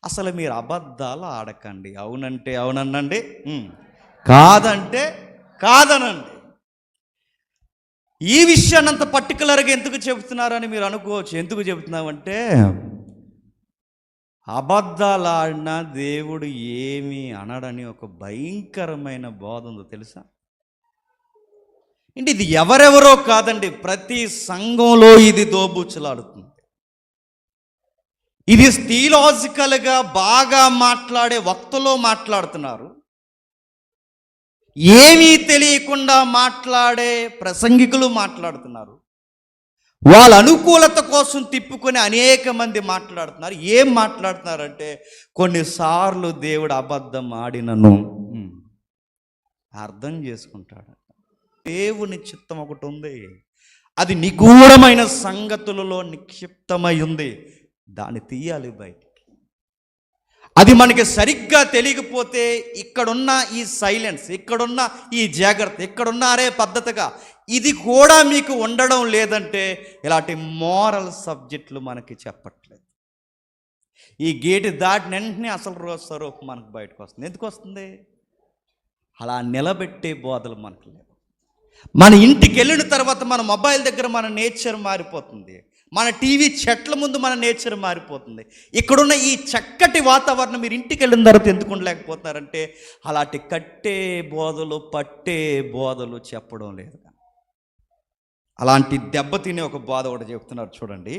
అసలు మీరు అబద్ధాలు ఆడకండి. అవునంటే అవుననండి, కాదంటే కాదనండి. ఈ విషయాన్ని అంత పర్టికులర్గా ఎందుకు చెబుతున్నారని మీరు అనుకోవచ్చు. ఎందుకు చెబుతున్నామంటే, అబద్ధాలు ఆడినా దేవుడు ఏమీ అనడని ఒక భయంకరమైన బోధ ఉందో తెలుసా? అంటే ఇది ఎవరెవరో కాదండి, ప్రతి సంఘంలో ఇది దోబూచులాడుతుంది. ఇది థియలాజికల్గా బాగా మాట్లాడే వక్తలు మాట్లాడుతున్నారు, ఏమీ తెలియకుండా మాట్లాడే ప్రసంగికులు మాట్లాడుతున్నారు, వాళ్ళ అనుకూలత కోసం తిప్పుకొని అనేక మంది మాట్లాడుతున్నారు. ఏం మాట్లాడుతున్నారంటే, కొన్నిసార్లు దేవుడు అబద్ధం ఆడినను అర్థం చేసుకుంటాడు. దేవుని చిత్తం ఒకటి ఉంది, అది నిగూఢమైన సంగతులలో నిక్షిప్తమై ఉంది. దాన్ని తీయాలి బయటికి. అది మనకి సరిగ్గా తెలియకపోతే ఇక్కడున్న ఈ సైలెన్స్, ఇక్కడున్న ఈ జాగ్రత్త, ఇక్కడున్న అరే పద్ధతిగా ఇది కూడా మీకు ఉండడం లేదంటే ఇలాంటి మోరల్ సబ్జెక్టులు మనకి చెప్పట్లేదు. ఈ గేటు దాటిన వెంటనే అసలు స్వరూపం మనకు బయటకు వస్తుంది. ఎందుకు వస్తుంది? అలా నిలబెట్టే బోధలు మనకు లేవు. మన ఇంటికి వెళ్ళిన తర్వాత మన మొబైల్ దగ్గర మన నేచర్ మారిపోతుంది, మన టీవీ చెట్ల ముందు మన నేచర్ మారిపోతుంది. ఇక్కడున్న ఈ చక్కటి వాతావరణం మీరు ఇంటికి వెళ్ళిన తర్వాత ఎందుకు ఉండలేకపోతున్నారంటే, అలాంటి కట్టే బోధలు పట్టే బోధలు చెప్పడం లేదు. అలాంటి దెబ్బతినే ఒక బోధ ఒకటి చెప్తున్నారు చూడండి.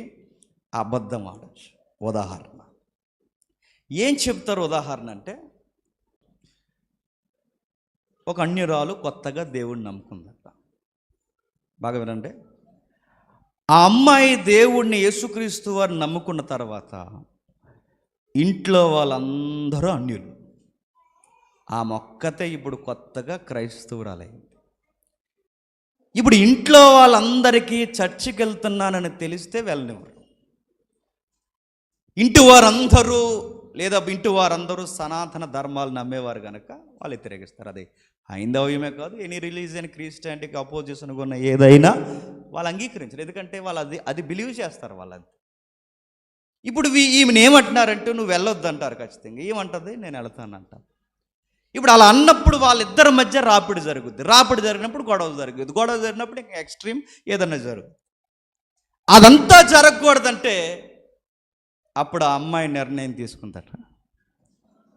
అబద్ధం ఆడచ్చు. ఉదాహరణ ఏం చెప్తారు? ఉదాహరణ అంటే, ఒక అన్యురాలు కొత్తగా దేవుడిని నమ్ముకుందట. బాగా వినండి. ఆ అమ్మాయి దేవుడిని, యేసుక్రీస్తు వారిని నమ్ముకున్న తర్వాత ఇంట్లో వాళ్ళందరూ అన్యులు. ఆ మొక్కతే ఇప్పుడు కొత్తగా క్రైస్తవురాలైంది. ఇప్పుడు ఇంట్లో వాళ్ళందరికీ చర్చికి వెళ్తున్నానని తెలిస్తే వెళ్ళనివ్వరు. ఇంటి వారందరూ సనాతన ధర్మాలు నమ్మేవారు కనుక వాళ్ళు వ్యతిరేకిస్తారు. అది హైందవ్యమే కాదు, ఎనీ రిలీజియన్, క్రిస్టియానిటీకి అపోజిషన్గా ఉన్న ఏదైనా వాళ్ళు అంగీకరించరు. ఎందుకంటే వాళ్ళు అది బిలీవ్ చేస్తారు వాళ్ళంతా. ఇప్పుడు ఈమెను ఏమంటున్నారంటే, నువ్వు వెళ్ళొద్దు అంటారు ఖచ్చితంగా. ఏమంటుంది? నేను వెళ్తానంట. ఇప్పుడు అలా అన్నప్పుడు వాళ్ళిద్దరి మధ్య రాపిడి జరుగుద్ది. రాపిడి జరిగినప్పుడు గొడవ జరుగుద్ది. గొడవ జరిగినప్పుడు ఇంకా ఎక్స్ట్రీమ్ ఏదన్నా జరుగుద్ది. అదంతా జరగకూడదంటే అప్పుడు ఆ అమ్మాయి నిర్ణయం తీసుకుందట.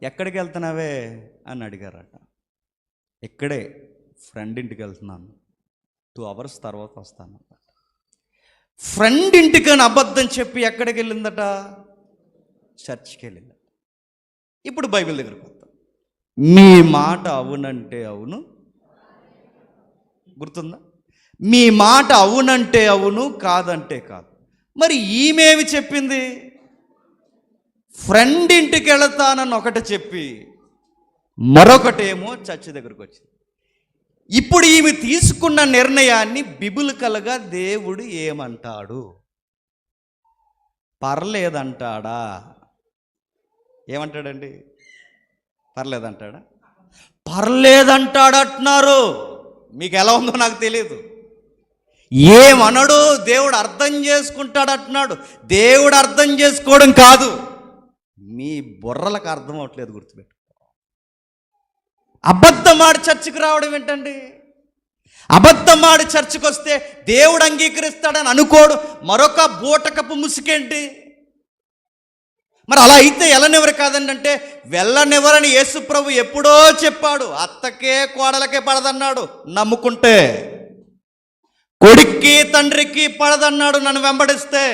ఎక్కడికి వెళ్తున్నావే అని అడిగారట. ఇక్కడే ఫ్రెండ్ ఇంటికి వెళ్తున్నాను, 2 hours తర్వాత వస్తాను. ఫ్రెండ్ ఇంటికని అబద్ధం చెప్పి ఎక్కడికి వెళ్ళిందట? చర్చికి వెళ్ళిందట. ఇప్పుడు బైబిల్ దగ్గరికి వస్తాం. మీ మాట అవునంటే అవును, గుర్తుందా? మీ మాట అవునంటే అవును, కాదంటే కాదు. మరి ఈమెవి చెప్పింది? ఫ్రెండ్ ఇంటికి వెళతానని ఒకటి చెప్పి మరొకటేమో చర్చి దగ్గరకు వచ్చింది. ఇప్పుడు ఈమె తీసుకున్న నిర్ణయాన్ని బిబిలికల్గా దేవుడు ఏమంటాడు? పర్లేదంటాడా? ఏమంటాడండి? పర్లేదంటాడా? పర్లేదంటాడంటున్నారు. మీకు ఎలా ఉందో నాకు తెలియదు. ఏమనడు, దేవుడు అర్థం చేసుకుంటాడంటున్నాడు. దేవుడు అర్థం చేసుకోవడం కాదు, మీ బుర్రలకు అర్థం అవట్లేదు. గుర్తుపెట్టు. అబద్ధమాడి చర్చికి రావడం ఏంటండి? అబద్ధమాడి చర్చికి వస్తే దేవుడు అంగీకరిస్తాడని అనుకోడు. మరొక బూటకపు ముసుకేంటి? మరి అలా అయితే వెళ్ళనివ్వరు కాదండి. అంటే వెళ్ళనివ్వరని యేసుప్రభు ఎప్పుడో చెప్పాడు. అత్తకే కోడలకే పడదన్నాడు నమ్ముకుంటే, కొడుక్కి తండ్రికి పడదన్నాడు నన్ను వెంబడిస్తే.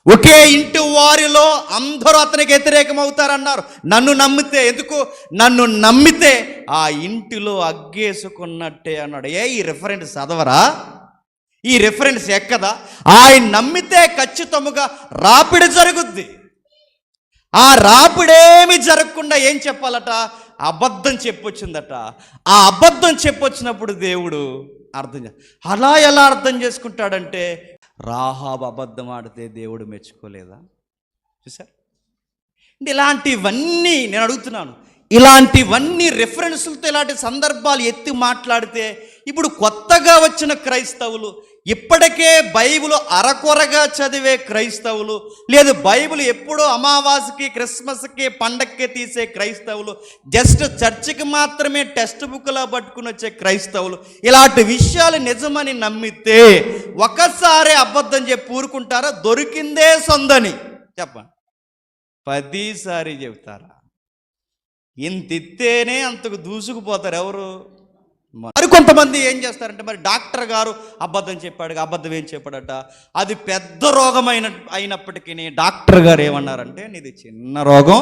ఒకే ఇంటి వారిలో అందరూ అతనికి వ్యతిరేకం అవుతారన్నారు నన్ను నమ్మితే. ఎందుకు? నన్ను నమ్మితే ఆ ఇంటిలో అగ్గేసుకున్నట్టే అన్నాడు. ఈ రిఫరెన్స్ చదవరా? ఈ రిఫరెన్స్ ఎక్కదా? ఆయన నమ్మితే ఖచ్చితముగా రాపిడి జరుగుద్ది. ఆ రాపిడేమి జరగకుండా ఏం చెప్పాలట? అబద్ధం చెప్పొచ్చిందట. ఆ అబద్ధం చెప్పొచ్చినప్పుడు దేవుడు అలా ఎలా అర్థం చేసుకుంటాడంటే, రాహాబు అబద్ధం ఆడితే దేవుడు మెచ్చుకోలేదా? చూసారు? ఇలాంటివన్నీ నేను అడుగుతున్నాను. ఇలాంటివన్నీ రెఫరెన్సులతో ఇలాంటి సందర్భాలు ఎత్తి మాట్లాడితే ఇప్పుడు కొత్తగా వచ్చిన క్రైస్తవులు ఇప్పటికే బైబిల్ అరకొరగా చదివే క్రైస్తవులు, లేదు బైబిల్ ఎప్పుడో అమావాస్యకి క్రిస్మస్కి పండక్కి తీసే క్రైస్తవులు, జస్ట్ చర్చికి మాత్రమే టెక్స్ట్ బుక్లా పట్టుకుని వచ్చే క్రైస్తవులు, ఇలాంటి విషయాలు నిజమని నమ్మితే ఒకసారి అబద్ధం చెప్పి ఊరుకుంటారా? దొరికిందే సొందని చెప్పండి, 10 సారి చెబుతారా? ఇంత ఇస్తేనే అంతకు దూసుకుపోతారు ఎవరు? మరి కొంతమంది ఏం చేస్తారంటే, మరి డాక్టర్ గారు అబద్ధం చెప్పాడు, అబద్ధం ఏం చెప్పాడట, అది పెద్ద రోగం అయినప్పటికీ డాక్టర్ గారు ఏమన్నారంటే, నీది చిన్న రోగం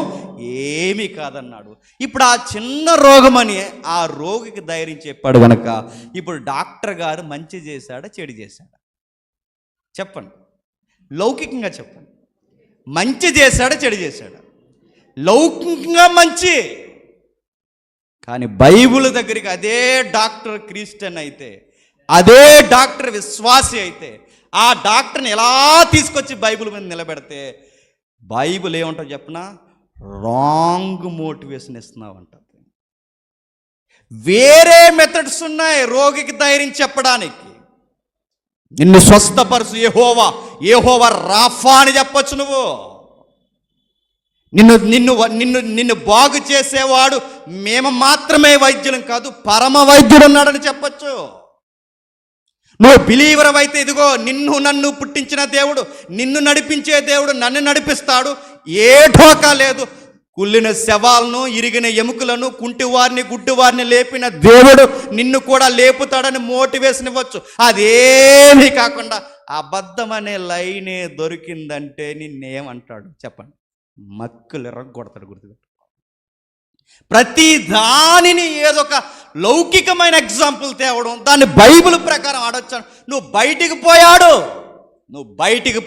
ఏమీ కాదన్నాడు. ఇప్పుడు ఆ చిన్న రోగం అని ఆ రోగికి ధైర్యం చెప్పాడు కనుక ఇప్పుడు డాక్టర్ గారు మంచి చేశాడా చెడు చేశాడా? చెప్పండి, లౌకికంగా చెప్పండి. మంచి చేశాడా చెడు చేశాడా? లౌకికంగా మంచి. కానీ బైబిల్ దగ్గరికి అదే డాక్టర్ క్రిస్టియన్ అయితే, అదే డాక్టర్ విశ్వాసి అయితే, ఆ డాక్టర్ని ఎలా తీసుకొచ్చి బైబిల్ మీద నిలబెడితే బైబిల్ ఏమంటావు చెప్పనా? రాంగ్ మోటివేషన్ ఇస్తున్నావు అంటుంది. వేరే మెథడ్స్ ఉన్నాయి రోగికి ధైర్యం చెప్పడానికి. నిన్ను స్వస్థపరుచు యెహోవా, యెహోవా రాఫా అని చెప్పొచ్చు నువ్వు. నిన్ను నిన్ను నిన్ను నిన్ను బాగు చేసేవాడు మేము మాత్రమే వైద్యులం కాదు, పరమ వైద్యుడు ఉన్నాడని చెప్పచ్చు. నువ్వు బిలీవర్ అయితే ఇదిగో నిన్ను నన్ను పుట్టించిన దేవుడు, నిన్ను నడిపించే దేవుడు నన్ను నడిపిస్తాడు, ఏ ఢోకా లేదు. కుళ్ళిన శవాలను, ఇరిగిన ఎముకలను, కుంటివారిని గుడ్డివారిని లేపిన దేవుడు నిన్ను కూడా లేపుతాడని మోటివేషన్ ఇవ్వచ్చు. అదేమీ కాకుండా అబద్ధం అనే లైనే దొరికిందంటే నిన్నేమంటాడు చెప్పండి? మక్కులు ఎర్రగొడతాడు. గుర్తుపెట్టు, ప్రతి దానిని ఏదో ఒక లౌకికమైన ఎగ్జాంపుల్ తేవడం, దాన్ని బైబిల్ ప్రకారం ఆడొచ్చాను. నువ్వు బయటికి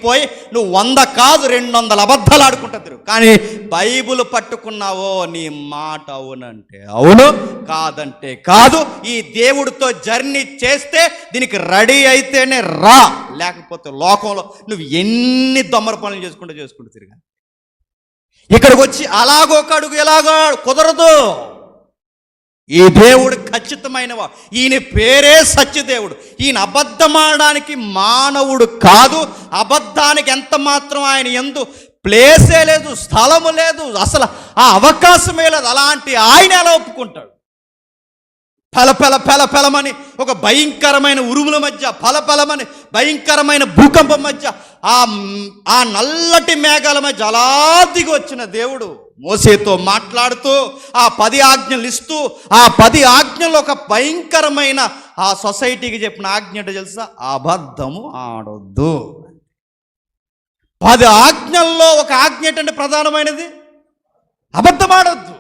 పోయి నువ్వు 100 కాదు 200 అబద్ధాలు ఆడుకుంటారు. కానీ బైబిల్ పట్టుకున్నావో నీ మాట అవునంటే అవును, కాదంటే కాదు. ఈ దేవుడితో జర్నీ చేస్తే దీనికి రెడీ అయితేనే రా, లేకపోతే లోకంలో నువ్వు ఎన్ని దొమ్మర పనులు చేసుకుంటూ తిరిగా ఇక్కడికి వచ్చి అలాగొక అడుగు ఎలాగో కుదరదు. ఈ దేవుడు ఖచ్చితమైనవాడు, ఈయన పేరే సత్యదేవుడు. ఈయన అబద్ధమాడడానికి మానవుడు కాదు. అబద్ధానికి ఎంత మాత్రం ఆయన యందు ప్లేసే లేదు, స్థలము లేదు, అసలు ఆ అవకాశమే లేదు. అలాంటి ఆయన ఎలా ఒప్పుకుంటాడు? ఫలమని ఒక భయంకరమైన ఉరుముల మధ్య, ఫలమని భయంకరమైన భూకంపం మధ్య, ఆ నల్లటి మేఘాల మధ్య అలా దిగి వచ్చిన దేవుడు మోసేతో మాట్లాడుతూ ఆ 10 ఆజ్ఞలు ఇస్తూ, ఆ 10 ఆజ్ఞలు ఒక భయంకరమైన ఆ సొసైటీకి చెప్పిన ఆజ్ఞ అంటే తెలుసా? అబద్ధము ఆడొద్దు. 10 ఆజ్ఞల్లో ఒక ఆజ్ఞ ఏంటంటే ప్రధానమైనది అబద్ధం ఆడొద్దు.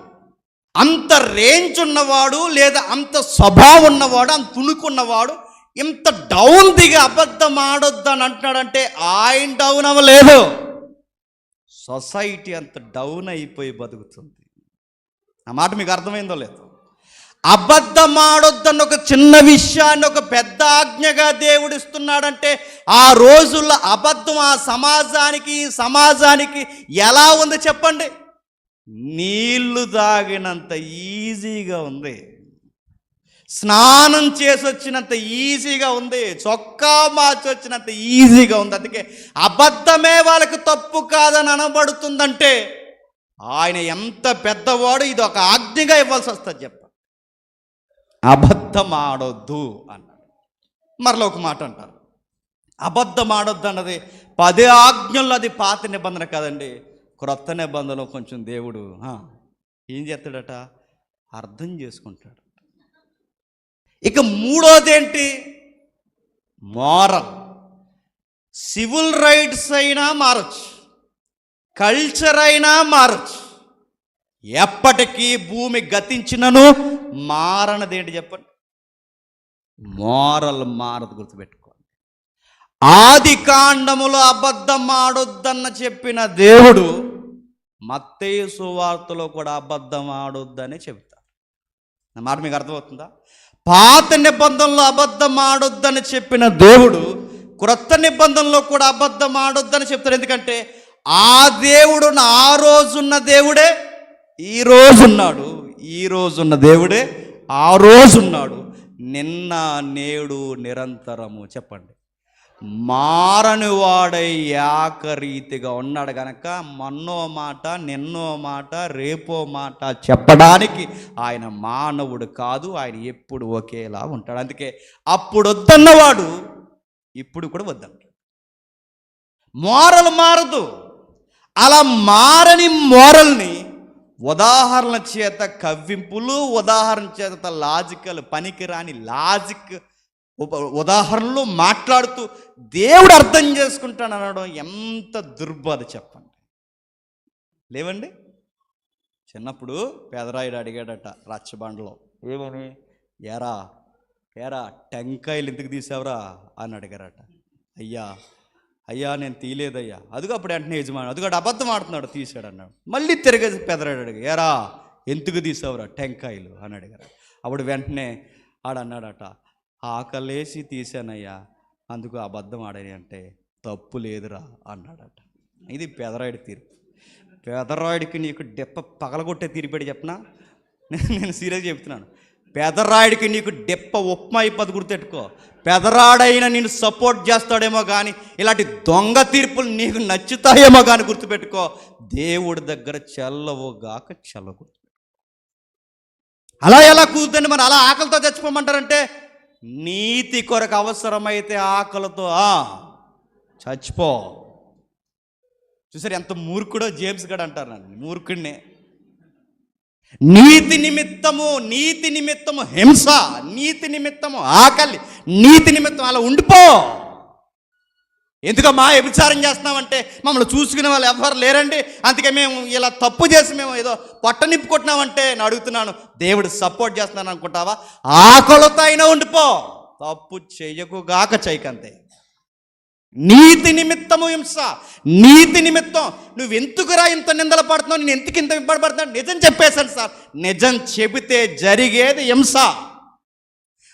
అంత రేంజ్ ఉన్నవాడు, లేదా అంత స్వభావం ఉన్నవాడు, అంత తుణుకున్నవాడు ఇంత డౌన్ దిగి అబద్ధం ఆడొద్దు అని అంటున్నాడంటే ఆయన డౌన్ అవ్వలేదు, సొసైటీ అంత డౌన్ అయిపోయి బతుకుతుంది. ఆ మాట మీకు అర్థమైందో లేదో? అబద్ధం ఆడొద్దన్న ఒక చిన్న విషయాన్ని ఒక పెద్ద ఆజ్ఞగా దేవుడు ఇస్తున్నాడంటే ఆ రోజుల్లో అబద్ధం ఆ సమాజానికి ఎలా ఉంది చెప్పండి? నీళ్లు తాగినంత ఈజీగా ఉంది, స్నానం చేసి వచ్చినంత ఈజీగా ఉంది, చొక్కా మార్చి వచ్చినంత ఈజీగా ఉంది. అందుకే అబద్ధమే వాళ్ళకి తప్పు కాదని అనబడుతుందంటే ఆయన ఎంత పెద్దవాడు, ఇది ఒక ఆజ్ఞగా ఇవ్వాల్సి వస్తుంది. చెప్ప అబద్ధం ఆడొద్దు అన్నాడు. మరలో ఒక మాట అంటారు, అబద్ధం ఆడొద్దు అన్నది 10 ఆజ్ఞల్లో అది పాత నిబంధన కాదండి, క్రొత్త నిబంధనలో కొంచెం దేవుడు ఏం చేస్తాడట? అర్థం చేసుకుంటాడు. ఇక మూడోది ఏంటి? మోరల్. సివిల్ రైట్స్ అయినా మారచ్చు, కల్చర్ అయినా మారచ్చు, ఎప్పటికీ భూమి గతించినను మారనది ఏంటి చెప్పండి? మోరల్ మారదు. గుర్తుపెట్టుకోండి, ఆది కాండములో అబద్ధం ఆడొద్దన్న చెప్పిన దేవుడు మత్తయి సువార్తలో కూడా అబద్ధం ఆడొద్దని చెబుతారు. నా మాట మీకు అర్థమవుతుందా? పాత నిబంధనలో అబద్ధం ఆడొద్దని చెప్పిన దేవుడు క్రొత్త నిబంధనలో కూడా అబద్ధం ఆడొద్దని చెప్తారు. ఎందుకంటే ఆ దేవుడు ఆ రోజున్న దేవుడే ఈ రోజున్నాడు, ఈ రోజున్న దేవుడే ఆ రోజున్నాడు, నిన్న నేడు నిరంతరము. చెప్పండి, మారని వాడై ఏకరీతిగా ఉన్నాడు గనక మొన్నో మాట, నిన్నో మాట, రేపో మాట చెప్పడానికి ఆయన మానవుడు కాదు. ఆయన ఎప్పుడు ఒకేలా ఉంటాడు. అందుకే అప్పుడు వద్దన్నవాడు ఇప్పుడు కూడా వద్దంటాడు. మోరల్ మారదు. అలా మారని మోరల్ని ఉదాహరణ చేత కవ్వింపులు, ఉదాహరణ చేత లాజికల్ పనికిరాని లాజిక్ ఉదాహరణలు మాట్లాడుతూ దేవుడు అర్థం చేసుకుంటాను అనడం ఎంత దుర్బాధ చెప్పండి. లేవండి, చిన్నప్పుడు పేదరాయుడు అడిగాడట రచ్చబండలో, ఏమని, ఏరా ఏరా టెంకాయలు ఎందుకు తీసావురా అని అడిగారట. అయ్యా నేను తీయలేదయ్యా. అదిగో అప్పుడు వెంటనే యజమాని, అదిగో అబద్ధం ఆడుతున్నాడు, తీసాడు అన్నాడు. మళ్ళీ తిరిగేసి పెదరాయుడు అడిగా, ఏరా ఎందుకు తీసావురా టెంకాయలు అని అడిగారు. అప్పుడు వెంటనే ఆడన్నాడట, ఆకలేసి తీసానయ్యా, అందుకు అబద్ధం ఆడని అంటే తప్పు లేదురా అన్నాడట. ఇది పెదరాయుడి తీర్పు. పెదరాయుడికి నీకు దెప్ప పగలగొట్టే తీర్పేడు చెప్పనా? నేను సీరియస్గా చెప్తున్నాను. పెదరాయుడికి నీకు దెప్ప ఉప్మా అయిపోద్ది, గుర్తెట్టుకో. పెదరాడైనా నేను సపోర్ట్ చేస్తాడేమో కానీ ఇలాంటి దొంగ తీర్పులు నీకు నచ్చుతాయేమో కానీ గుర్తుపెట్టుకో, దేవుడి దగ్గర చెల్లవుగాక చెల్లవు. అలా ఎలా కూతుందండి? మరి అలా ఆకలితో చచ్చిపోమంటారంటే, నీతి కొరకు అవసరమైతే ఆకలితో చచ్చిపో. చూసారు ఎంత మూర్ఖుడో జేమ్స్ గడ్ అంటారు నన్ను, మూర్ఖుడినే. నీతి నిమిత్తము హింస, నీతి నిమిత్తము ఆకలి, నీతి నిమిత్తం అలా ఉండిపో. ఎందుకమ్మా వ్యభిచారం చేస్తున్నామంటే మమ్మల్ని చూసుకునే వాళ్ళు ఎవరు లేరండి, అందుకే మేము ఇలా తప్పు చేసి మేము ఏదో పొట్ట నింపుకుంటున్నామంటే నేను అడుగుతున్నాను, దేవుడు సపోర్ట్ చేస్తున్నాను అనుకుంటావా? ఆకలితో అయినా ఉండిపో, తప్పు చెయ్యకుగాక చేయకంతే. నీతి నిమిత్తము హింస, నీతి నిమిత్తం నువ్వెందుకురా ఇంత నిందలు పడుతున్నావు, నేను ఎందుకు ఇంత ఇబ్బంది పడుతున్నావు? నిజం చెప్పేశాను సార్. నిజం చెబితే జరిగేది హింస.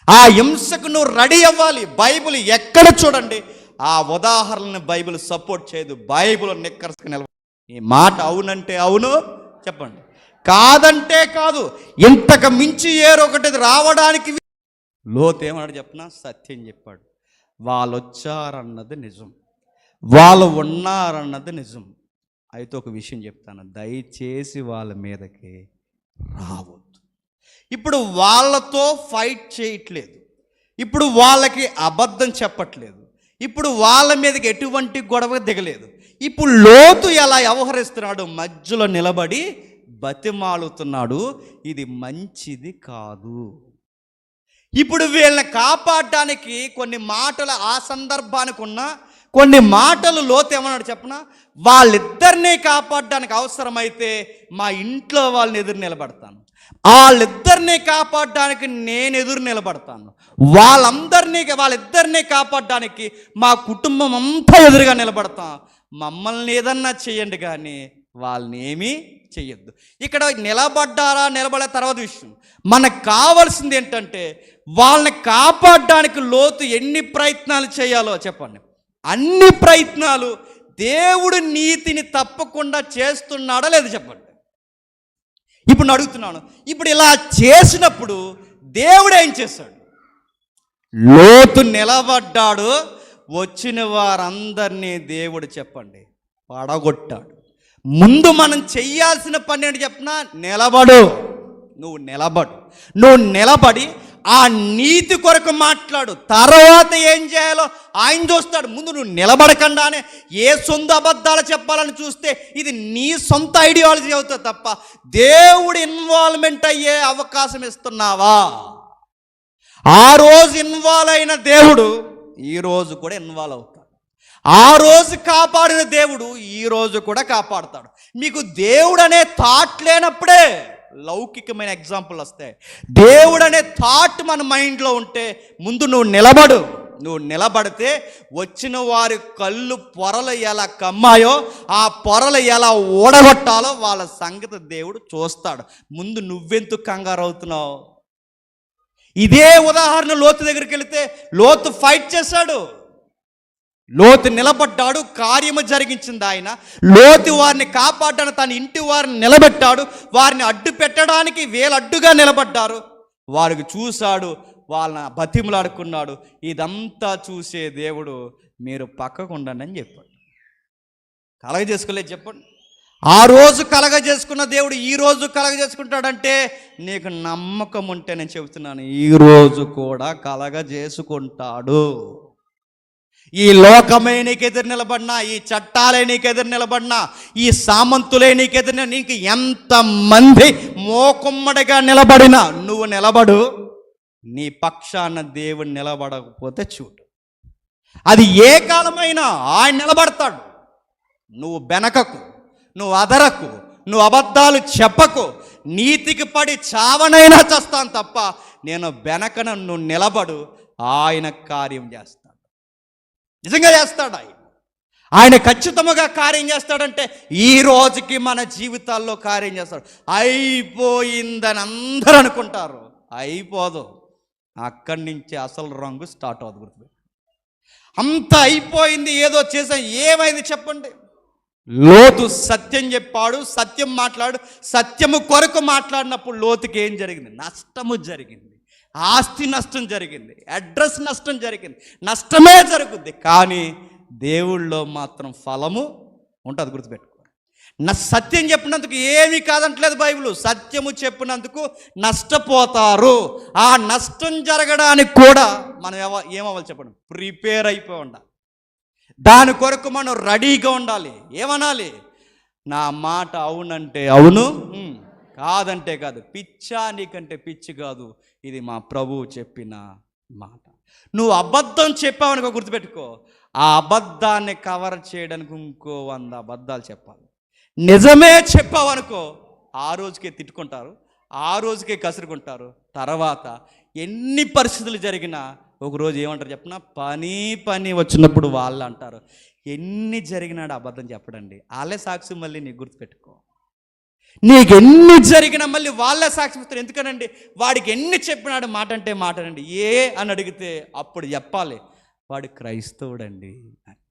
ఆ హింసకు నువ్వు రెడీ అవ్వాలి. బైబిల్ ఎక్కడ చూడండి ఆ ఉదాహరణని బైబిల్ సపోర్ట్ చేయదు. బైబిల్ నిక్కర్స్కి నిలబడి ఈ మాట అవునంటే అవును చెప్పండి, కాదంటే కాదు. ఇంతకు మించి ఏరొకటి రావడానికి లోతు ఏమన్నాడు చెప్పనా? సత్యం చెప్పాడు. వాళ్ళు వచ్చారన్నది నిజం, వాళ్ళు ఉన్నారన్నది నిజం. అయితే ఒక విషయం చెప్తాను, దయచేసి వాళ్ళ మీదకి రావద్దు. ఇప్పుడు వాళ్ళతో ఫైట్ చేయట్లేదు, ఇప్పుడు వాళ్ళకి అబద్ధం చెప్పట్లేదు, ఇప్పుడు వాళ్ళ మీదకి ఎటువంటి గొడవ దిగలేదు. ఇప్పుడు లోతు ఎలా వ్యవహరిస్తున్నాడు? మధ్యలో నిలబడి బతిమాలుతున్నాడు, ఇది మంచిది కాదు. ఇప్పుడు వీళ్ళని కాపాడడానికి కొన్ని మాటలు ఆ సందర్భానికి ఉన్న కొన్ని మాటలు లోతు ఏమన్నాడు చెప్పనా? వాళ్ళిద్దరినీ కాపాడడానికి అవసరమైతే మా ఇంట్లో వాళ్ళని ఎదురు నిలబడతాను, వాళ్ళిద్దరినీ కాపాడడానికి నేను ఎదురు నిలబడతాను, వాళ్ళిద్దరినీ కాపాడడానికి మా కుటుంబం అంతా ఎదురుగా నిలబడతాం. మమ్మల్ని ఏదన్నా చెయ్యండి కానీ వాళ్ళని ఏమీ చెయ్యొద్దు. ఇక్కడ నిలబడ్డారా నిలబడే తర్వాత విషయం, మనకు కావాల్సింది ఏంటంటే వాళ్ళని కాపాడడానికి లోతు ఎన్ని ప్రయత్నాలు చేయాలో చెప్పండి. అన్ని ప్రయత్నాలు దేవుడు నీతిని తప్పకుండా చేస్తున్నాడా లేదు చెప్పండి. ఇప్పుడు అడుగుతున్నాను, ఇప్పుడు ఇలా చేసినప్పుడు దేవుడు ఏం చేశాడు? లోతు నిలబడ్డాడు, వచ్చిన వారందరినీ దేవుడు చెప్పండి పడగొట్టాడు. ముందు మనం చెయ్యాల్సిన పని ఏంటి చెప్పినా? నువ్వు నిలబడి ఆ నీతి కొరకు మాట్లాడు. తర్వాత ఏం చేయాలో ఆయన చూస్తాడు. ముందు నువ్వు నిలబడకుండానే ఏ సొంత అబద్ధాలు చెప్పాలని చూస్తే ఇది నీ సొంత ఐడియాలజీ అవుతుంది తప్ప దేవుడు ఇన్వాల్వ్మెంట్ అయ్యే అవకాశం ఇస్తున్నావా? ఆ రోజు ఇన్వాల్వ్ అయిన దేవుడు ఈరోజు కూడా ఇన్వాల్వ్ అవుతాడు. ఆ రోజు కాపాడిన దేవుడు ఈరోజు కూడా కాపాడుతాడు. మీకు దేవుడు అనే థాట్ లేనప్పుడే లౌకికమైన ఎగ్జాంపుల్ వస్తాయి. దేవుడు అనే థాట్ మన మైండ్లో ఉంటే ముందు నువ్వు నిలబడితే వచ్చిన వారి కళ్ళు పొరలు ఎలా కమ్మాయో ఆ పొరలు ఎలా ఓడగొట్టాలో వాళ్ళ సంగతి దేవుడు చూస్తాడు. ముందు నువ్వెందుకు కంగారు అవుతున్నావు? ఇదే ఉదాహరణ లోతు దగ్గరికి వెళితే లోతు ఫైట్ చేశాడు, లోతు నిలబడ్డాడు, కార్యము జరిగించింది ఆయన. లోతు వారిని కాపాడడానికి తన ఇంటి వారిని నిలబెట్టాడు, వారిని అడ్డు పెట్టడానికి వేలడ్డుగా నిలబడ్డారు. వారికి చూశాడు, వాళ్ళని బతిమలాడుకున్నాడు. ఇదంతా చూసే దేవుడు మీరు పక్కకు ఉండండి అని చెప్పాడు. కలగ చేసుకోలేదు చెప్పండి. ఆ రోజు కలగ చేసుకున్న దేవుడు ఈ రోజు కలగ చేసుకుంటాడంటే నీకు నమ్మకం ఉంటే నేను చెబుతున్నాను, ఈ రోజు కూడా కలగ చేసుకుంటాడు. ఈ లోకమే నీకు ఎదురు నిలబడినా, ఈ చట్టాలే నీకు ఎదురు నిలబడినా, ఈ సామంతులే నీకు ఎదురు, నీకు ఎంతమంది మోకుమ్మడిగా నిలబడినా నువ్వు నిలబడు. నీ పక్షాన దేవుడు నిలబడకపోతే చూడు, అది ఏ కాలమైనా ఆయన నిలబడతాడు. నువ్వు బెనకకు, నువ్వు అదరకు, నువ్వు అబద్ధాలు చెప్పకు. నీతికి పడి చావనైనా చేస్తాను తప్ప నేను బెనకన, నువ్వు నిలబడు. ఆయన కార్యం చేస్తాడు, నిజంగా చేస్తాడు. ఆయన ఖచ్చితంగా కార్యం చేస్తాడంటే ఈ రోజుకి మన జీవితాల్లో కార్యం చేస్తాడు. అయిపోయిందని అందరూ అనుకుంటారు, అయిపోదు. అక్కడి నుంచి అసలు రంగు స్టార్ట్ అవుతుంది. గుర్తుపెట్టు, అంత అయిపోయింది, ఏదో చేసాం. ఏమైంది చెప్పండి? లోతు సత్యం చెప్పాడు, సత్యం మాట్లాడు, సత్యము కొరకు మాట్లాడినప్పుడు లోతుకి ఏం జరిగింది? నష్టము జరిగింది, ఆస్తి నష్టం జరిగింది, అడ్రస్ నష్టం జరిగింది, నష్టమే జరుగుద్ది. కానీ దేవుళ్ళలో మాత్రం ఫలము ఉంటుంది. గుర్తుపెట్టుకో, సత్యం చెప్పినందుకు ఏమీ కాదంటలేదు బైబిల్. సత్యము చెప్పినందుకు నష్టపోతారు. ఆ నష్టం జరగడానికి కూడా మనం ఏమవ్వాలి చెప్పండి? ప్రిపేర్ అయిపోయి ఉండాలి. దాని కొరకు మనం రెడీగా ఉండాలి. ఏమనాలి? నా మాట అవునంటే అవును, కాదంటే కాదు. పిచ్చా నీకంటే పిచ్చి కాదు, ఇది మా ప్రభువు చెప్పిన మాట. నువ్వు అబద్ధం చెప్పావనుకో, గుర్తుపెట్టుకో, ఆ అబద్ధాన్ని కవర్ చేయడానికి ఇంకో 100 అబద్ధాలు చెప్పాలి. నిజమే చెప్పావనుకో, ఆ రోజుకే తిట్టుకుంటారు, ఆ రోజుకే కసురుకుంటారు. తర్వాత ఎన్ని పరిస్థితులు జరిగినా ఒకరోజు ఏమంటారు చెప్పిన, పని వచ్చినప్పుడు వాళ్ళు అంటారు, ఎన్ని జరిగినాడు అబద్ధం చెప్పడండి. వాళ్ళే సాక్షి. మళ్ళీ నీకు గుర్తుపెట్టుకో, నీకు ఎన్ని జరిగినా మళ్ళీ వాళ్ళే సాక్షి ఇస్తారు. ఎందుకనండి? వాడికి ఎన్ని చెప్పినాడు మాట అంటే మాటనండి. అని అడిగితే అప్పుడు చెప్పాలి, వాడు క్రైస్తవుడండి అని.